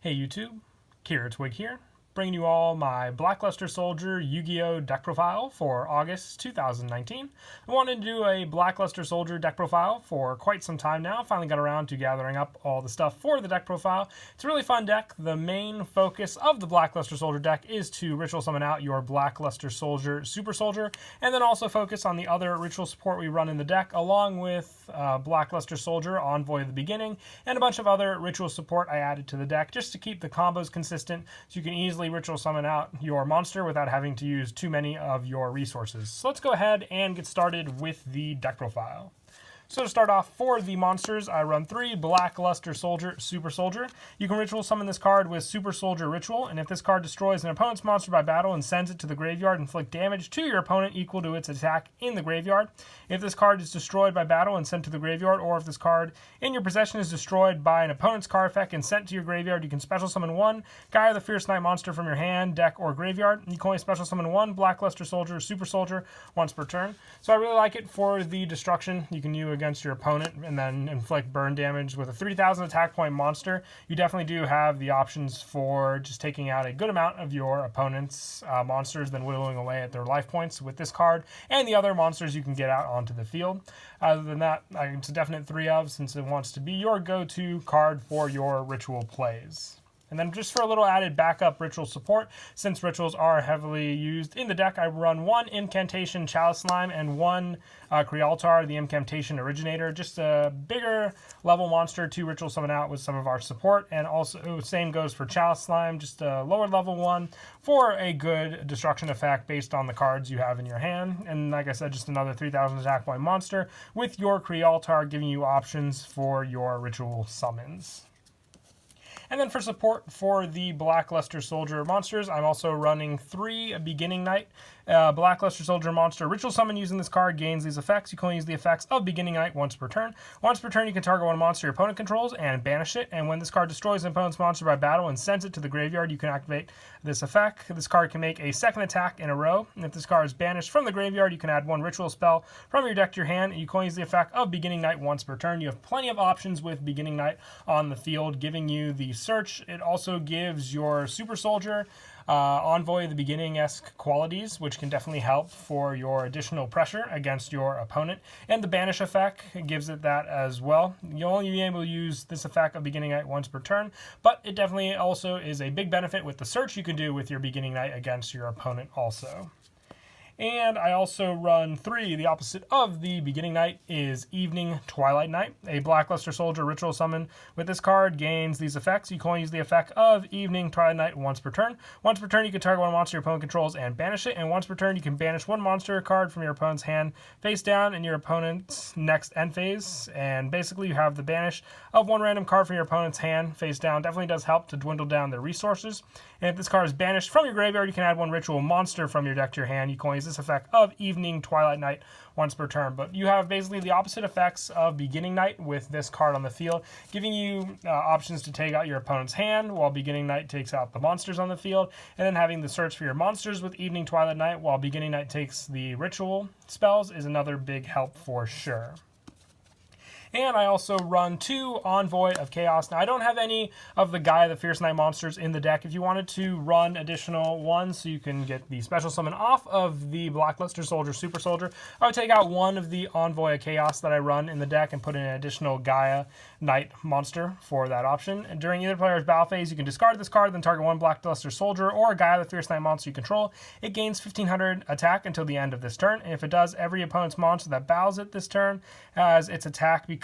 Hey YouTube, Twig here, bringing you all my Blackluster Soldier Yu-Gi-Oh! Deck profile for August 2019. I wanted to do a Blackluster Soldier deck profile for quite some time now. Finally got around to gathering up all the stuff for the deck profile. It's a really fun deck. The main focus of the Blackluster Soldier deck is to ritual summon out your Blackluster Soldier Super Soldier, and then also focus on the other ritual support we run in the deck, along with Blackluster Soldier, Envoy of the Beginning, and a bunch of other ritual support I added to the deck just to keep the combos consistent so you can easily ritual summon out your monster without having to use too many of your resources. So let's go ahead and get started with the deck profile. So to start off, for the monsters, I run 3 Blackluster Soldier Super Soldier. You can ritual summon this card with Super Soldier Ritual, and if this card destroys an opponent's monster by battle and sends it to the graveyard, inflict damage to your opponent equal to its attack in the graveyard. If this card is destroyed by battle and sent to the graveyard, or if this card in your possession is destroyed by an opponent's card effect and sent to your graveyard, you can special summon 1 Gaia the Fierce Knight monster from your hand, deck, or graveyard. You can only special summon 1 Blackluster Soldier Super Soldier once per turn. So I really like it for the destruction you can use against your opponent and then inflict burn damage. With a 3,000 attack point monster, you definitely do have the options for just taking out a good amount of your opponent's monsters, then whittling away at their life points with this card and the other monsters you can get out onto the field. Other than that, it's a definite 3 of, since it wants to be your go-to card for your ritual plays. And then just for a little added backup ritual support, since rituals are heavily used in the deck, I run 1 Impantation Chalice Slime and 1 Crealtar, the Impantation Originator. Just a bigger level monster to ritual summon out with some of our support. And also, same goes for Chalice Slime, just a lower level one for a good destruction effect based on the cards you have in your hand. And like I said, just another 3,000 attack point monster with your Crealtar, giving you options for your ritual summons. And then for support for the Blackluster Soldier monsters, I'm also running 3 Beginning Night. Blackluster Soldier monster ritual summon using this card gains these effects. You can only use the effects of Beginning Night once per turn. Once per turn, you can target one monster your opponent controls and banish it. And when this card destroys an opponent's monster by battle and sends it to the graveyard, you can activate this effect. This card can make a second attack in a row. And if this card is banished from the graveyard, you can add 1 ritual spell from your deck to your hand. And you can only use the effect of Beginning Night once per turn. You have plenty of options with Beginning Night on the field, giving you the search. It also gives your Super Soldier Envoy of the Beginning-esque qualities, which can definitely help for your additional pressure against your opponent. And the Banish effect gives it that as well. You'll only be able to use this effect of Beginning Night once per turn, but it definitely also is a big benefit with the search you can do with your Beginning Night against your opponent also. And I also run 3. The opposite of the Beginning Night is Evening Twilight Night. A Blackluster Soldier ritual summon with this card gains these effects. You can only use the effect of Evening Twilight Night once per turn. Once per turn, you can target one monster your opponent controls and banish it. And once per turn, you can banish 1 monster card from your opponent's hand face down in your opponent's next end phase. And basically, you have the banish of 1 random card from your opponent's hand face down. Definitely does help to dwindle down their resources. And if this card is banished from your graveyard, you can add 1 ritual monster from your deck to your hand. You can only use this effect of Evening Twilight Night once per turn. But you have basically the opposite effects of Beginning Night with this card on the field, giving you options to take out your opponent's hand while Beginning Night takes out the monsters on the field, and then having the search for your monsters with Evening Twilight Night while Beginning Night takes the ritual spells is another big help for sure. And I also run 2 Envoy of Chaos. Now, I don't have any of the Gaia the Fierce Knight monsters in the deck. If you wanted to run additional ones so you can get the special summon off of the Blackluster Soldier Super Soldier, I would take out 1 of the Envoy of Chaos that I run in the deck and put in an additional Gaia Knight monster for that option. And during either player's battle phase, you can discard this card, then target 1 Blackluster Soldier or a Gaia the Fierce Knight monster you control. It gains 1,500 attack until the end of this turn. And if it does, every opponent's monster that battles it this turn as its attack become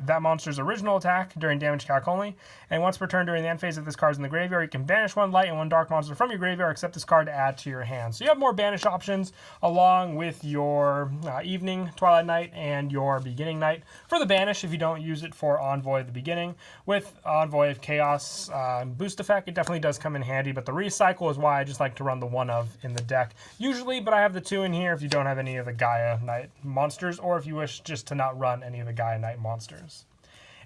that monster's original attack during damage calc only. And once per turn during the end phase, if this card's in the graveyard, you can banish 1 light and 1 dark monster from your graveyard, except this card to add to your hand. So you have more banish options along with your Evening Twilight Night and your Beginning Night for the banish if you don't use it for Envoy of the Beginning. With Envoy of Chaos boost effect, it definitely does come in handy, but the recycle is why I just like to run the 1 of in the deck usually, but I have the 2 in here if you don't have any of the Gaia Knight monsters, or if you wish just to not run any of the Gaia Knight monsters.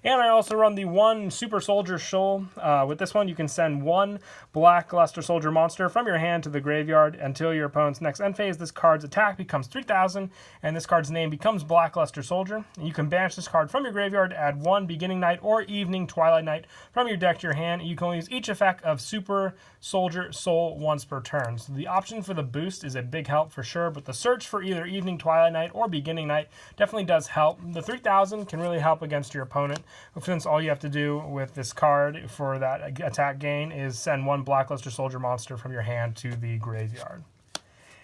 And I also run the 1 Super Soldier Shoal. With this one, you can send 1 Black Luster Soldier monster from your hand to the graveyard until your opponent's next end phase. This card's attack becomes 3,000, and this card's name becomes Black Luster Soldier. And you can banish this card from your graveyard, add 1 Beginning Night or Evening Twilight Night from your deck to your hand. You can only use each effect of Super Soldier Soul once per turn. So the option for the boost is a big help for sure, but the search for either Evening Twilight Night or Beginning Night definitely does help. The 3,000 can really help against your opponent, since all you have to do with this card for that attack gain is send 1 Black Luster Soldier monster from your hand to the graveyard.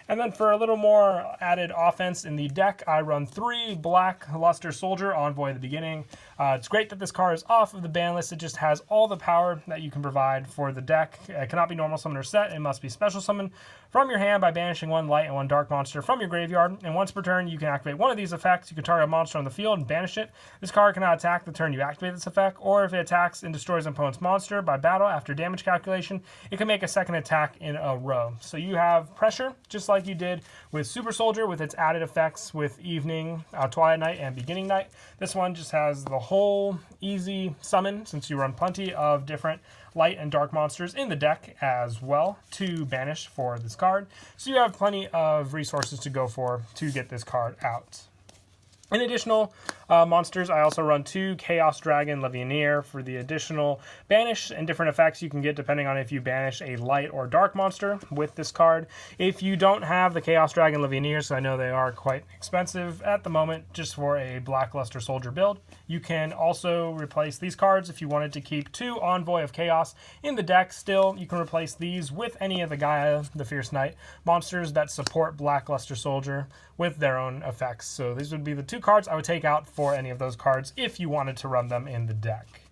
And then for a little more added offense in the deck, I run 3 Black Luster Soldier Envoy at the beginning. It's great that this card is off of the ban list. It just has all the power that you can provide for the deck. It cannot be normal summon or set. It must be special summon from your hand by banishing 1 light and 1 dark monster from your graveyard. And once per turn, you can activate one of these effects. You can target a monster on the field and banish it. This card cannot attack the turn you activate this effect, or if it attacks and destroys an opponent's monster by battle after damage calculation, it can make a second attack in a row. So you have pressure, just like you did with Super Soldier with its added effects with Evening, Twilight Night, and Beginning Night. This one just has the whole easy summon, since you run plenty of different light and dark monsters in the deck as well to banish for this card. So you have plenty of resources to go for to get this card out. In additional monsters, I also run 2 Chaos Dragon Legionnaire for the additional banish and different effects you can get depending on if you banish a light or dark monster with this card. If you don't have the Chaos Dragon Legionnaires, so I know they are quite expensive at the moment just for a Black Luster Soldier build, you can also replace these cards if you wanted to keep 2 Envoy of Chaos in the deck. Still, you can replace these with any of the Gaia, the Fierce Knight, monsters that support Black Luster Soldier with their own effects. So these would be the 2 cards I would take out for any of those cards if you wanted to run them in the deck.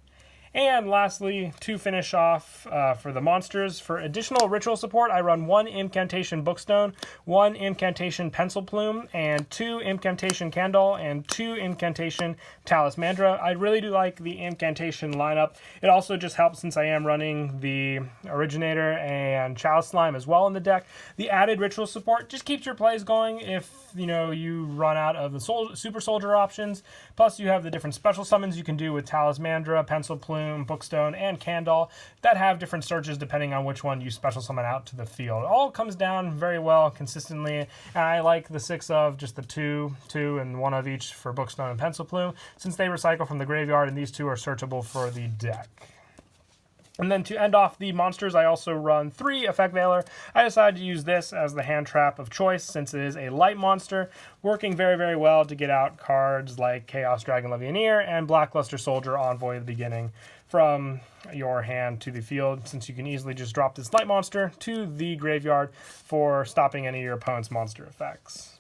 And lastly, to finish off for the monsters, for additional ritual support, I run 1 Impantation Bookstone, 1 Impantation Pencil Plume, and 2 Impantation Candle, and 2 Impantation Talismandra. I really do like the Impantation lineup. It also just helps since I am running the Originator and Chalice Slime as well in the deck. The added ritual support just keeps your plays going if you run out of the Super Soldier options. Plus you have the different special summons you can do with Talismandra, Pencil Plume, Bookstone, and Candle that have different searches depending on which one you special summon out to the field. It all comes down very well consistently, and I like the 6 of just the 2, and 1 of each for Bookstone and Pencil Plume, since they recycle from the graveyard and these 2 are searchable for the deck. And then to end off the monsters, I also run 3 Effect Veiler. I decided to use this as the hand trap of choice since it is a light monster, working very, very well to get out cards like Chaos Dragon Legionnaire and Black Luster Soldier Envoy at the beginning from your hand to the field, since you can easily just drop this light monster to the graveyard for stopping any of your opponent's monster effects.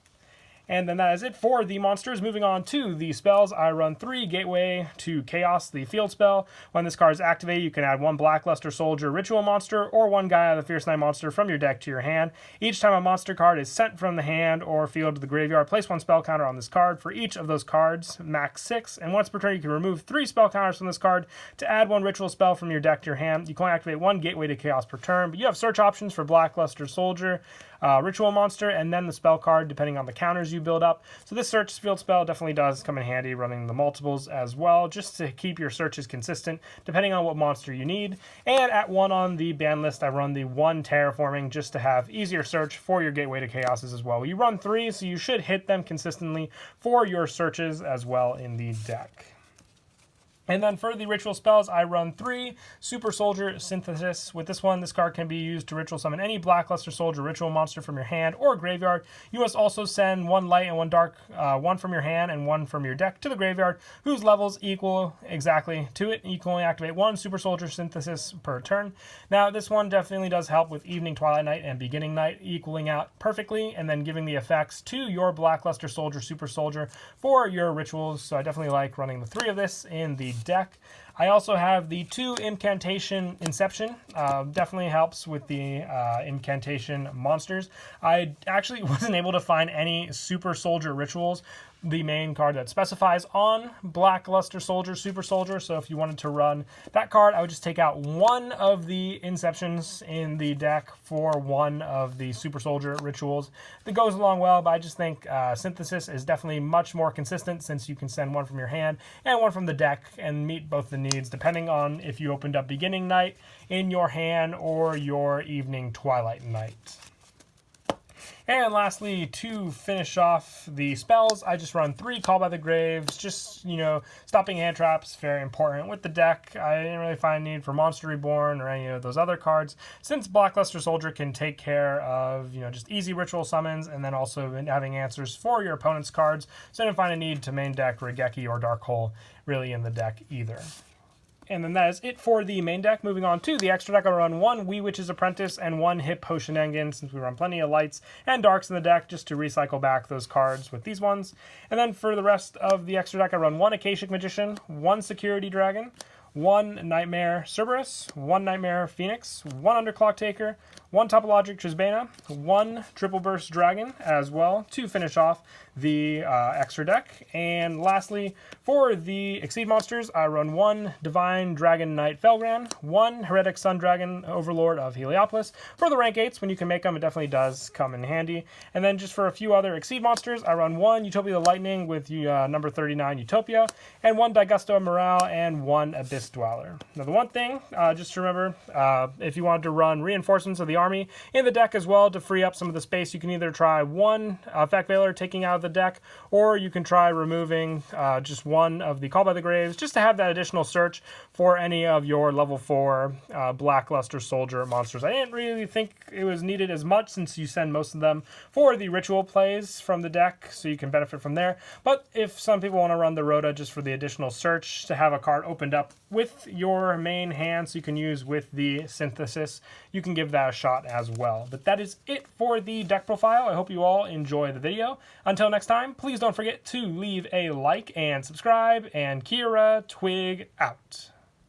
And then that is it for the monsters. Moving on to the spells, I run 3 Gateway to Chaos, the field spell. When this card is activated, you can add 1 Black Luster Soldier ritual monster or 1 Gaia the Fierce Knight monster from your deck to your hand. Each time a monster card is sent from the hand or field to the graveyard, place 1 spell counter on this card for each of those cards, max 6. And once per turn, you can remove 3 spell counters from this card to add 1 ritual spell from your deck to your hand. You can only activate 1 Gateway to Chaos per turn, but you have search options for Black Luster Soldier, ritual monster, and then the spell card depending on the counters you build up. So this search field spell definitely does come in handy running the multiples as well, just to keep your searches consistent depending on what monster you need. And at 1 on the ban list, I run the 1 Terraforming just to have easier search for your Gateway to Chaoses as well. You run 3, so you should hit them consistently for your searches as well in the deck. And then for the ritual spells, I run 3 Super Soldier Synthesis. With this one, this card can be used to ritual summon any Black Luster Soldier ritual monster from your hand or graveyard. You must also send 1 light and 1 dark, 1 from your hand and 1 from your deck to the graveyard, whose levels equal exactly to it. You can only activate 1 Super Soldier Synthesis per turn. Now, this one definitely does help with Evening Twilight Night and Beginning Night, equaling out perfectly, and then giving the effects to your Black Luster Soldier Super Soldier for your rituals. So I definitely like running the 3 of this in the deck. I also have the 2 Impantation Inception. Definitely helps with the Incantation monsters. I actually wasn't able to find any Super Soldier Rituals, the main card that specifies on Black Luster Soldier, Super Soldier. So if you wanted to run that card, I would just take out one of the Inceptions in the deck for one of the Super Soldier Rituals. That goes along well, but I just think Synthesis is definitely much more consistent since you can send one from your hand and one from the deck and meet both the needs depending on if you opened up Beginning Night in your hand or your Evening Twilight Night. And lastly, to finish off the spells, I just run 3 Call by the Graves. Just, stopping hand traps, very important. With the deck, I didn't really find a need for Monster Reborn or any of those other cards, since Black Luster Soldier can take care of, just easy ritual summons, and then also having answers for your opponent's cards. So I didn't find a need to main deck Regeki or Dark Hole really in the deck either. And then that is it for the main deck. Moving on to the extra deck, I'll run 1 Wee Witch's Apprentice and 1 Hip Potion Engen, since we run plenty of lights and darks in the deck, just to recycle back those cards with these ones. And then for the rest of the extra deck, I run 1 Akashic Magician, 1 Security Dragon, 1 Nightmare Cerberus, 1 Nightmare Phoenix, 1 Underclock Taker, 1 Topologic Trisbana, 1 Triple Burst Dragon as well to finish off the extra deck. And lastly, for the Exceed monsters, I run 1 Divine Dragon Knight Felgran, 1 Heretic Sun Dragon Overlord of Heliopolis. For the rank 8s, when you can make them, it definitely does come in handy. And then just for a few other Exceed monsters, I run 1 Utopia the Lightning with number 39 Utopia, and 1 Daigusto Morale, and 1 Abyss Dweller. Now the one thing, just to remember, if you wanted to run Reinforcements of the Army in the deck as well to free up some of the space, you can either try 1 Effect Veiler taking out of the deck, or you can try removing just 1 of the Call by the Graves, just to have that additional search for any of your level 4 Black Luster Soldier monsters. I didn't really think it was needed as much, since you send most of them for the ritual plays from the deck, so you can benefit from there. But if some people want to run the Rhoda just for the additional search to have a card opened up with your main hand so you can use with the Synthesis, you can give that a shot as well. But that is it for the deck profile. I hope you all enjoy the video. Until next time, please don't forget to leave a like and subscribe, and Kira Twig out.